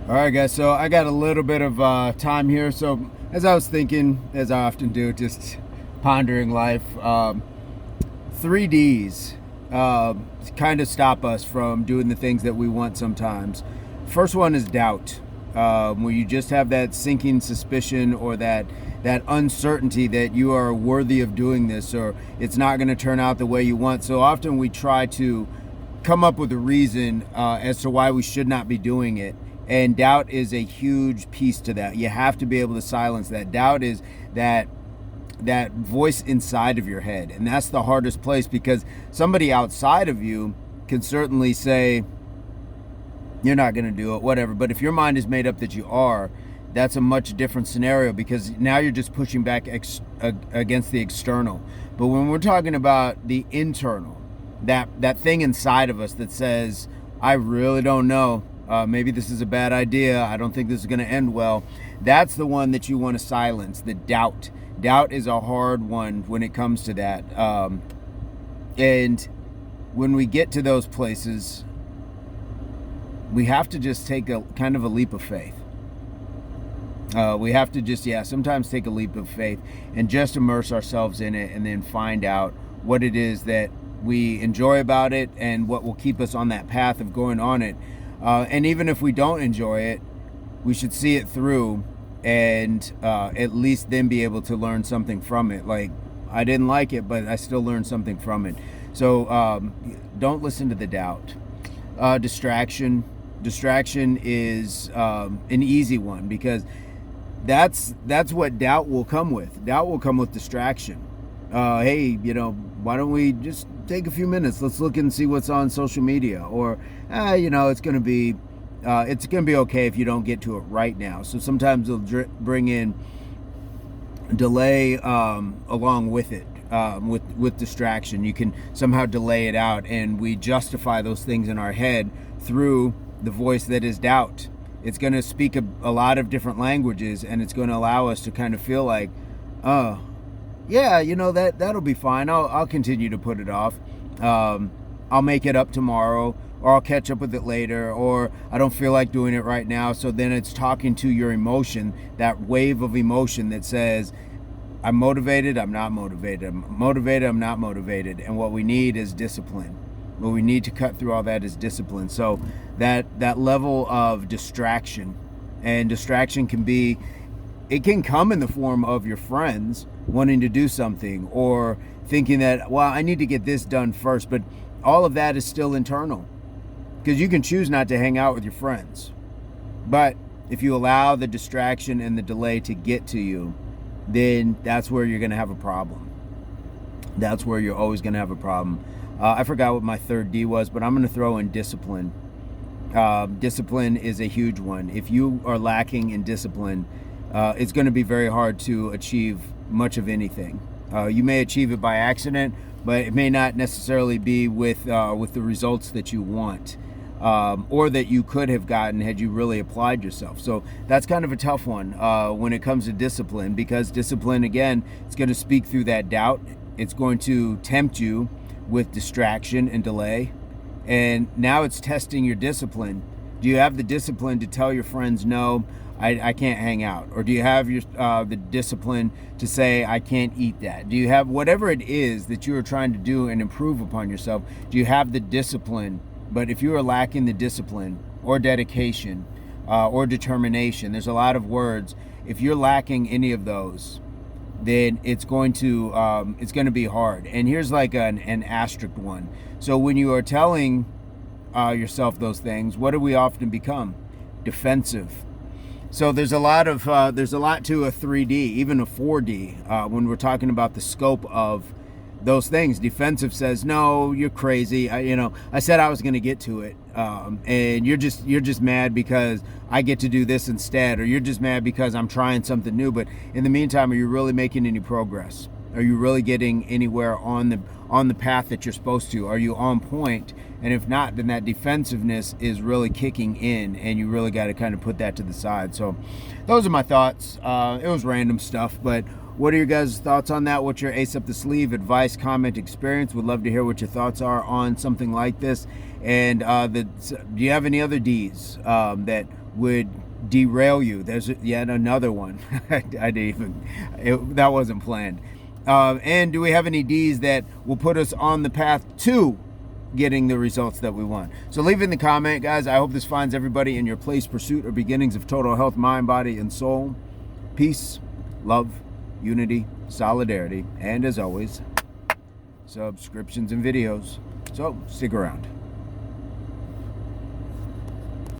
All right, guys. So I got a little bit of time here. So as I was thinking, as I often do, just pondering life, 3Ds kind of stop us from doing the things that we want sometimes. First one is doubt, where you just have that sinking suspicion or that uncertainty that you are worthy of doing this, or it's not going to turn out the way you want. So often we try to come up with a reason as to why we should not be doing it. And doubt is a huge piece to that. You have to be able to silence that. Doubt is that voice inside of your head. And that's the hardest place, because somebody outside of you can certainly say, you're not going to do it, whatever. But if your mind is made up that you are, that's a much different scenario, because now you're just pushing back against the external. But when we're talking about the internal, that thing inside of us that says, I really don't know, maybe this is a bad idea, I don't think this is going to end well, that's the one that you want to silence. The doubt is a hard one when it comes to that. And when we get to those places, we have to just take a kind of a leap of faith. We have to just, sometimes take a leap of faith and just immerse ourselves in it, and then find out what it is that we enjoy about it and what will keep us on that path of going on it. And even if we don't enjoy it, we should see it through, and at least then be able to learn something from it. Like, I didn't like it, but I still learned something from it. So don't listen to the doubt. Distraction is an easy one, because that's what doubt will come with. Doubt will come with distraction. Hey, why don't we just take a few minutes? Let's look and see what's on social media. Or, it's going to be okay if you don't get to it right now. So sometimes they'll bring in delay along with it. With distraction, you can somehow delay it out, and we justify those things in our head through the voice that is doubt. It's going to speak a lot of different languages, and it's going to allow us to kind of feel like, that'll be fine. I'll continue to put it off. I'll make it up tomorrow, or I'll catch up with it later, or I don't feel like doing it right now. So then it's talking to your emotion, that wave of emotion that says, I'm motivated, I'm not motivated. I'm motivated, I'm not motivated. And what we need is discipline. What we need to cut through all that is discipline. So that level of distraction, and distraction can come in the form of your friends wanting to do something, or thinking that, well, I need to get this done first. But all of that is still internal, because you can choose not to hang out with your friends. But if you allow the distraction and the delay to get to you, then that's where you're going to have a problem. That's where you're always going to have a problem. I forgot what my third D was, but I'm going to throw in discipline. Discipline is a huge one. If you are lacking in discipline, it's going to be very hard to achieve much of anything. You may achieve it by accident, but it may not necessarily be with the results that you want. Or that you could have gotten had you really applied yourself. So that's kind of a tough one when it comes to discipline, because discipline, again, it's going to speak through that doubt. It's going to tempt you with distraction and delay. And now it's testing your discipline. Do you have the discipline to tell your friends, no, I can't hang out? Or do you have the discipline to say, I can't eat that? Do you have whatever it is that you are trying to do and improve upon yourself? Do you have the discipline? But if you are lacking the discipline or dedication or determination, there's a lot of words. If you're lacking any of those, then it's going to be hard. And here's like an asterisk one. So when you are telling yourself those things, what do we often become? Defensive. So there's a lot to a 3D, even a 4D, when we're talking about the scope of those things. Defensive says, no, you're crazy. I said I was going to get to it. And you're just mad because I get to do this instead, or you're just mad because I'm trying something new. But in the meantime, are you really making any progress? Are you really getting anywhere on the path that you're supposed to? Are you on point? And if not, then that defensiveness is really kicking in, and you really got to kind of put that to the side. So those are my thoughts. It was random stuff, but what are your guys' thoughts on that? What's your ace up the sleeve advice, comment, experience? Would love to hear what your thoughts are on something like this. And do you have any other D's that would derail you. There's yet another one. I didn't even, that wasn't planned. And do we have any D's that will put us on the path to getting the results that we want? So leave in the comment, guys. I hope this finds everybody in your place, pursuit, or beginnings of total health, mind, body, and soul. Peace, love, unity, solidarity, and as always, subscriptions and videos. So stick around.